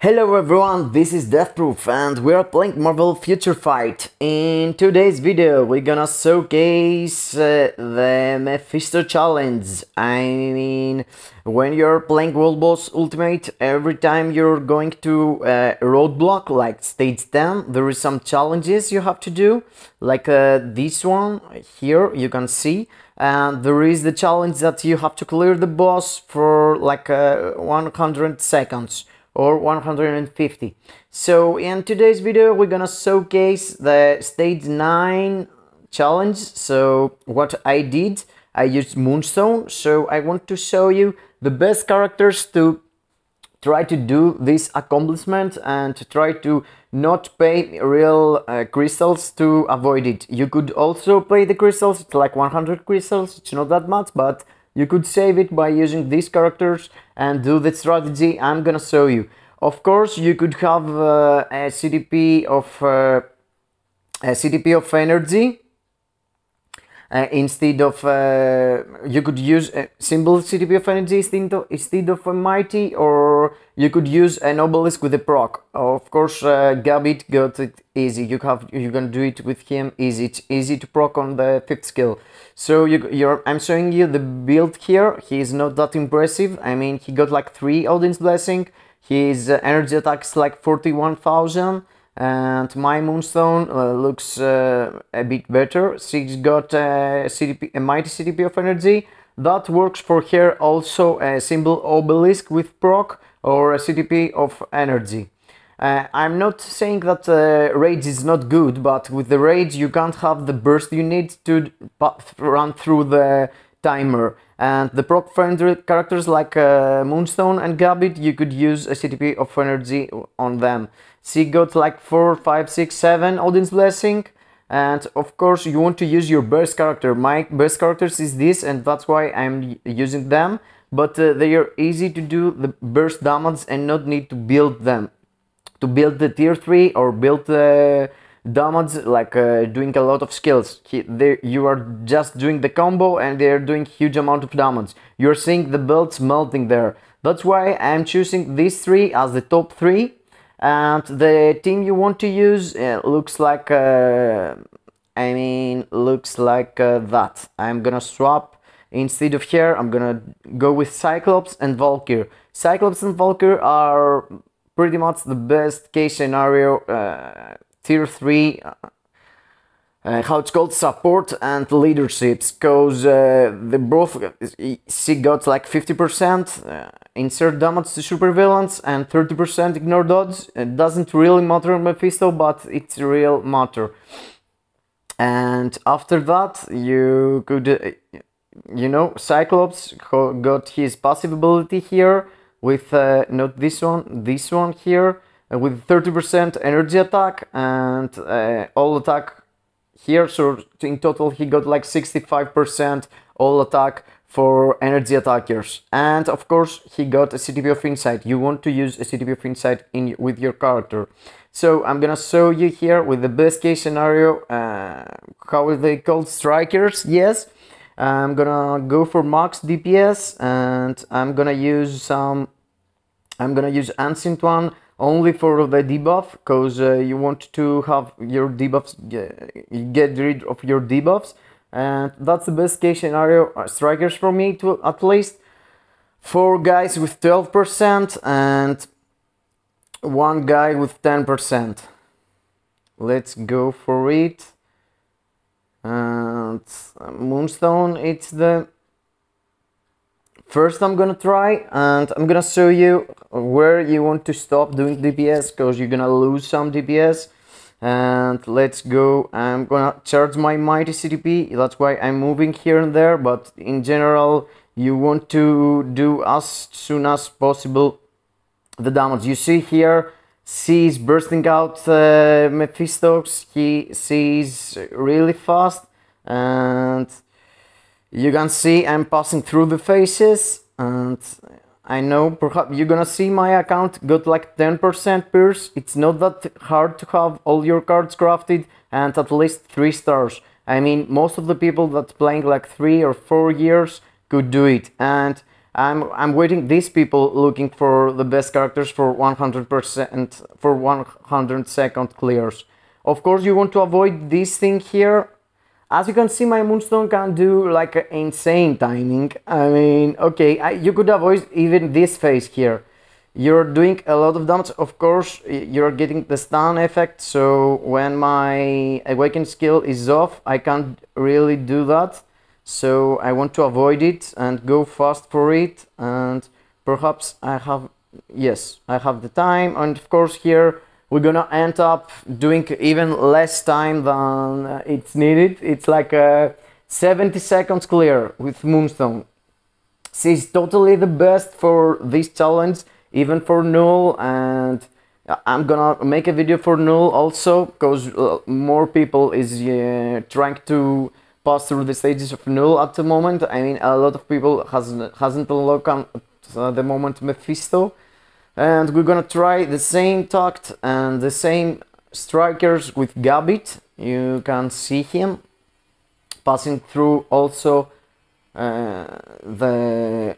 Hello everyone, this is Deathproof and we are playing Marvel Future Fight. In today's video we're gonna showcase the MEPHISTO challenge. When you're playing World Boss Ultimate, every time you're going to a roadblock like stage 10, there is some challenges you have to do, like this one here you can see. And there is the challenge that you have to clear the boss for like 100 seconds or 150. So in today's video we're gonna showcase the stage 9 challenge. So what I did, I used Moonstone, so I want to show you the best characters to try to do this accomplishment and to try to not pay real crystals to avoid it. You could also pay the crystals, it's like 100 crystals, it's not that much, but you could save it by using these characters and do the strategy I'm gonna show you. Of course, you could have a CDP of energy instead of you could use a simple CDP of energy instead of a mighty, or you could use an obelisk with a proc. Of course, Gambit got it easy. You can do it with him easy. It's easy to proc on the 5th skill. So I'm showing you the build here. He is not that impressive. I mean, he got like 3 Odin's Blessing. His energy attack is like 41,000. And my Moonstone looks a bit better. She's got a mighty CDP of energy. That works for her also a simple obelisk with proc or a CDP of energy. I'm not saying that rage is not good, but with the rage you can't have the burst you need to run through the timer. And the proc friendly characters like Moonstone and Gambit, you could use a CDP of energy on them. She got like 4, 5, 6, 7 Odin's Blessing. And of course you want to use your best character. My best characters is this, and that's why I'm using them. But they are easy to do the burst damage and not need to build them. To build the tier 3 or build the damage like doing a lot of skills. You are just doing the combo and they are doing huge amount of damage. You're seeing the belts melting there. That's why I'm choosing these 3 as the top 3. And the team you want to use looks like that. I'm gonna swap. Instead of here, I'm gonna go with Cyclops and Valkyrie. Cyclops and Valkyrie are pretty much the best case scenario tier 3 how it's called, support and leaderships, because they both, she got like 50% insert damage to supervillains and 30% ignore dodge. It doesn't really matter on MEPHISTO, but it's real matter. And after that you could Cyclops got his passive ability here with not this one here, with 30% energy attack and all attack here. So in total he got like 65% all attack for energy attackers. And of course he got a CDP of insight. You want to use a CDP of insight with your character. So I'm gonna show you here with the best case scenario, how are they called, strikers. Yes, I'm gonna go for max DPS, and I'm gonna use Ancient one only for the debuff, because you want to have your debuffs, get rid of your debuffs, and that's the best case scenario. Strikers for me, at least 4 guys with 12% and 1 guy with 10%. Let's go for it. And Moonstone, it's the first I'm gonna try, and I'm gonna show you where you want to stop doing DPS, because you're gonna lose some DPS. And let's go. I'm gonna charge my mighty CDP, that's why I'm moving here and there, but in general you want to do as soon as possible the damage. You see here, she's bursting out MEPHISTO. She's really fast, and you can see I'm passing through the faces. And I know perhaps you're gonna see my account got like 10% pierce. It's not that hard to have all your cards crafted and at least 3 stars. I mean, most of the people that playing like 3 or 4 years could do it. And I'm waiting these people looking for the best characters for 100% for 100-second clears. Of course, you want to avoid this thing here. As you can see, my Moonstone can do like an insane timing. I mean, okay, you could avoid even this phase here. You're doing a lot of damage. Of course, you're getting the stun effect, so when my awaken skill is off, I can't really do that. So I want to avoid it and go fast for it, and perhaps I have, yes, I have the time. And of course here we're gonna end up doing even less time than it's needed. It's like 70 seconds clear with Moonstone. She's totally the best for this challenge, even for Null, and I'm gonna make a video for Null also, because more people is trying to pass through the stages of Null at the moment. I mean, a lot of people hasn't unlocked at the moment MEPHISTO, and we're gonna try the same tact and the same strikers with Gambit. You can see him passing through also the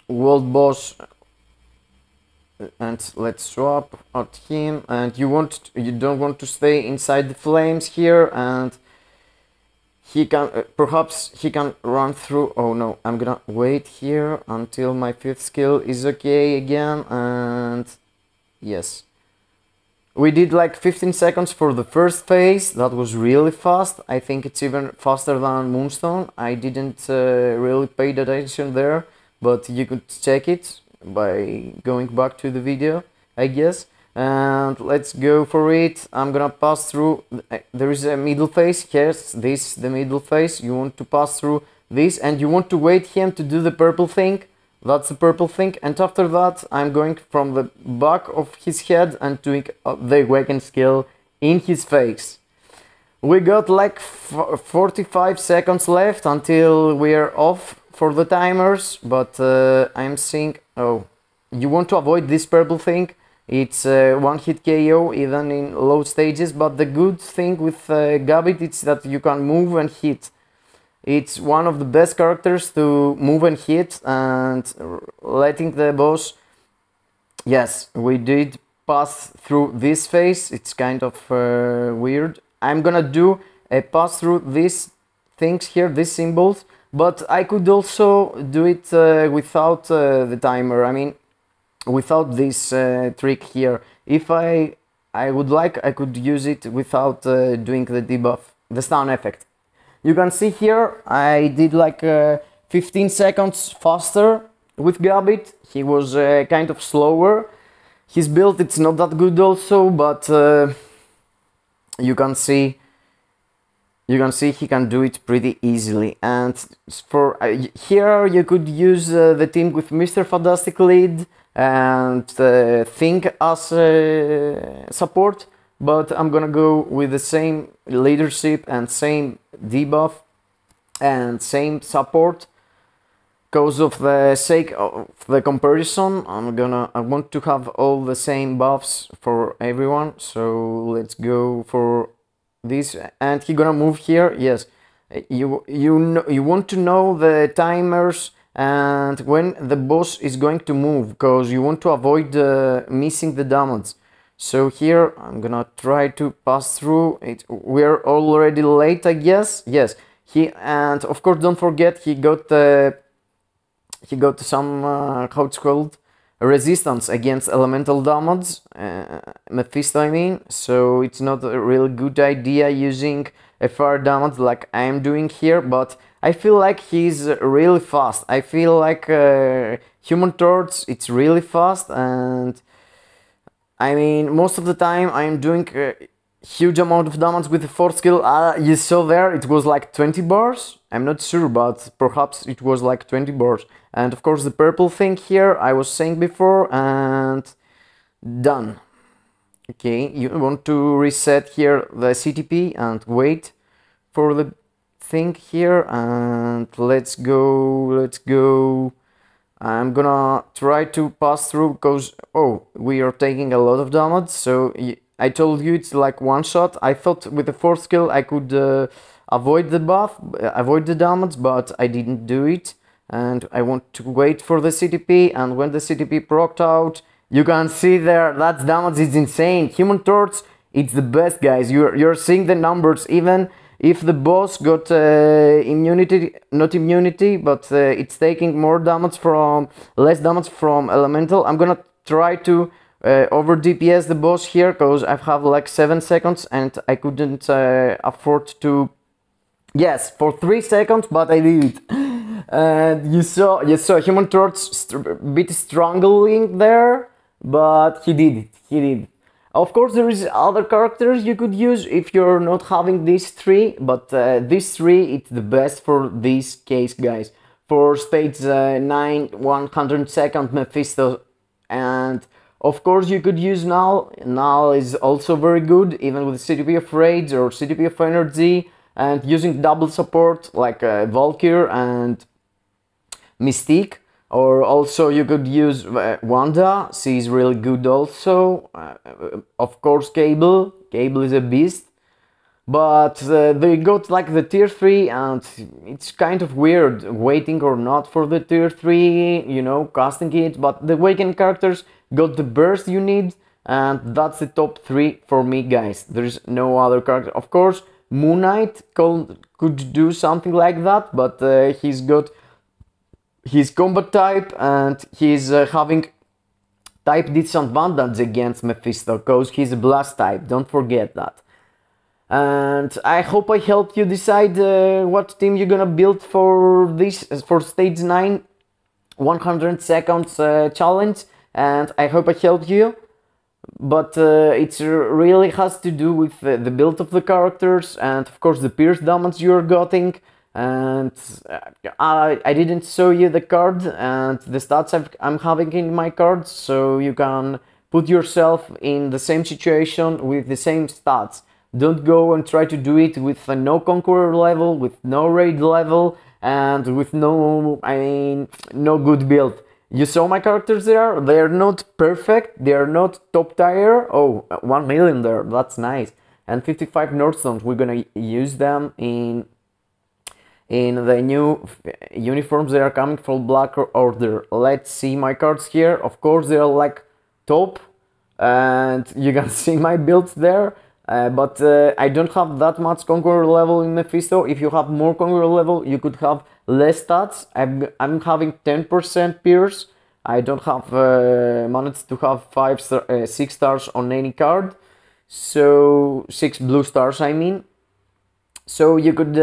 world boss, and let's swap at him. And you don't want to stay inside the flames here, and he can perhaps he can run through. Oh no, I'm gonna wait here until my 5th skill is okay again. And yes, we did like 15 seconds for the first phase. That was really fast. I think it's even faster than Moonstone. I didn't really pay attention there, but you could check it by going back to the video, I guess. And let's go for it. I'm gonna pass through. There is a middle phase. Yes, this the middle phase. You want to pass through this, and you want to wait him to do the purple thing. That's the purple thing. And after that, I'm going from the back of his head and doing the awaken skill in his face. We got like 45 seconds left until we're off for the timers, but I'm seeing, oh, you want to avoid this purple thing. It's one-hit KO even in low stages, but the good thing with Gambit is that you can move and hit. It's one of the best characters to move and hit, and letting the boss. Yes, we did pass through this phase. It's kind of weird. I'm gonna do a pass through these things here, these symbols, but I could also do it without the timer. I mean, without this trick here. If I would like, I could use it without doing the debuff, the stun effect. You can see here I did like 15 seconds faster with Gambit. He was kind of slower. His build, it's not that good also, but you can see he can do it pretty easily. And for here you could use the team with Mr. Fantastic lead and Thing as support, but I'm gonna go with the same leadership and same debuff and same support because of the sake of the comparison. I want to have all the same buffs for everyone, so let's go for this. And he gonna move here. Yes, you want to know the timers and when the boss is going to move, because you want to avoid missing the damage. So here I'm gonna try to pass through it. We're already late, I guess. Yes, and of course don't forget he got some how it's called, resistance against elemental damage, MEPHISTO I mean. So it's not a really good idea using a fire damage like I am doing here, but I feel like he's really fast. I feel like Human Torch, it's really fast, and I mean, most of the time I'm doing a huge amount of damage with the 4th skill. You saw there, it was like 20 bars. I'm not sure, but perhaps it was like 20 bars. And of course the purple thing here, I was saying before, and done. Okay, you want to reset here the CTP and wait for the thing here, and let's go. I'm gonna try to pass through because, oh, we are taking a lot of damage. So I told you it's like one shot. I thought with the 4th skill I could avoid the damage, but I didn't do it. and I want to wait for the CTP, and when the CTP procced out, you can see there that damage is insane. Human Torch, it's the best, guys. You're seeing the numbers. Even if the boss got immunity, not immunity, but it's taking less damage from elemental. I'm gonna try to over DPS the boss here, because I have like 7 seconds and I couldn't afford to. Yes, for 3 seconds, but I did it. And you saw Human Torch bit struggling there, but he did it. Of course, there is other characters you could use if you're not having these 3, but these 3, it's the best for this case, guys. For stage 9, 102nd Mephisto, and of course you could use Null. Null is also very good, even with CTP of Rage or CTP of Energy, and using double support like Valkyr and Mystique. Or also you could use Wanda, she's really good also. Of course Cable is a beast. But they got like the tier 3, and it's kind of weird waiting or not for the tier 3, you know, casting it. But the Awakened characters got the burst you need, and that's the top 3 for me, guys. There's no other character. Of course, Moon Knight could do something like that, but he's got his combat type, and he's having type disadvantage against Mephisto, because he's a blast type, don't forget that. And I hope I helped you decide what team you're gonna build for this, for stage 9 100 seconds challenge, and I hope I helped you. But it really has to do with the build of the characters, and of course the pierce damage you're getting. And I didn't show you the card and the stats I'm having in my cards, so you can put yourself in the same situation with the same stats. Don't go and try to do it with no Conqueror level, with no Raid level, and with no good build. You saw my characters there, they're not perfect, they're not top tier. Oh, 1 million there, that's nice. And 55 Nordstones, we're gonna use them in the new uniforms that are coming from Black Order. Let's see my cards here. Of course they're like top, and you can see my builds there, but I don't have that much Conqueror level in Mephisto. If you have more Conqueror level, you could have less stats. I'm having 10% pierce. I don't have managed to have 6 stars on any card, so 6 blue stars I mean. So you could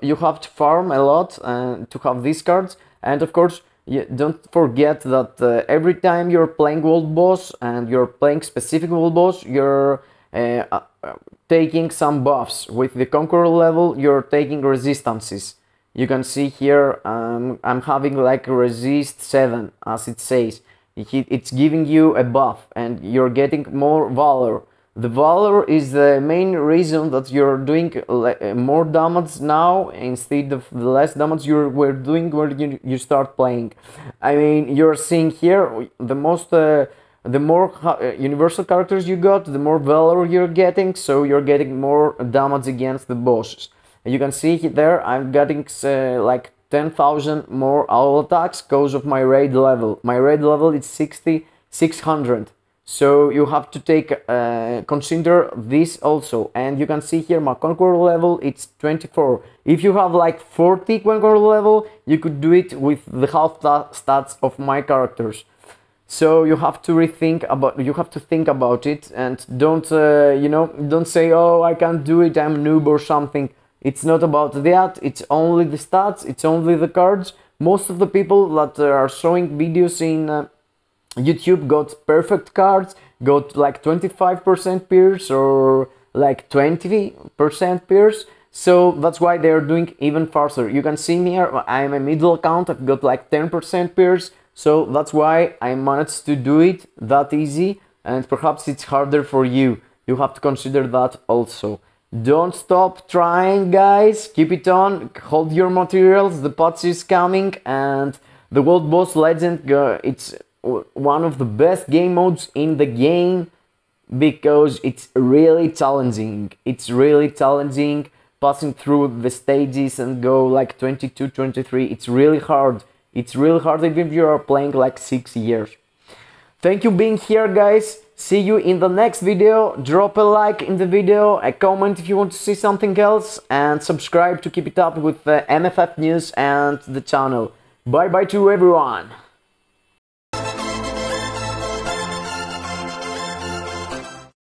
you have to farm a lot to have these cards. And of course, don't forget that every time you're playing world boss and you're playing specific world boss, you're taking some buffs. With the Conqueror level, you're taking resistances. You can see here I'm having like resist 7, as it says. It's giving you a buff, and you're getting more valor. The Valor is the main reason that you're doing more damage now instead of the less damage you were doing when you start playing. I mean, you're seeing here the more universal characters you got, the more Valor you're getting, so you're getting more damage against the bosses. And you can see there I'm getting like 10,000 more owl attacks because of my raid level. My raid level is 600. So you have to consider this also. And you can see here my Conqueror level, it's 24. If you have like 40 Conqueror level, you could do it with the half stats of my characters. So you have to think about it, and don't don't say, oh, I can't do it, I'm a noob or something. It's not about that, it's only the stats, it's only the cards. Most of the people that are showing videos in YouTube got perfect cards, got like 25% pierce or like 20% pierce, so that's why they're doing even faster. You can see me here, I'm a middle account, I've got like 10% pierce, so that's why I managed to do it that easy, and perhaps it's harder for you. You have to consider that also. Don't stop trying, guys, keep it on, hold your materials, the patch is coming, and the World Boss Legend, it's one of the best game modes in the game, because it's really challenging. It's really challenging passing through the stages and go like 22, 23. It's really hard. It's really hard even if you are playing like 6 years. Thank you being here, guys. See you in the next video. Drop a like in the video, a comment if you want to see something else, and subscribe to keep it up with the MFF news and the channel. Bye bye to everyone.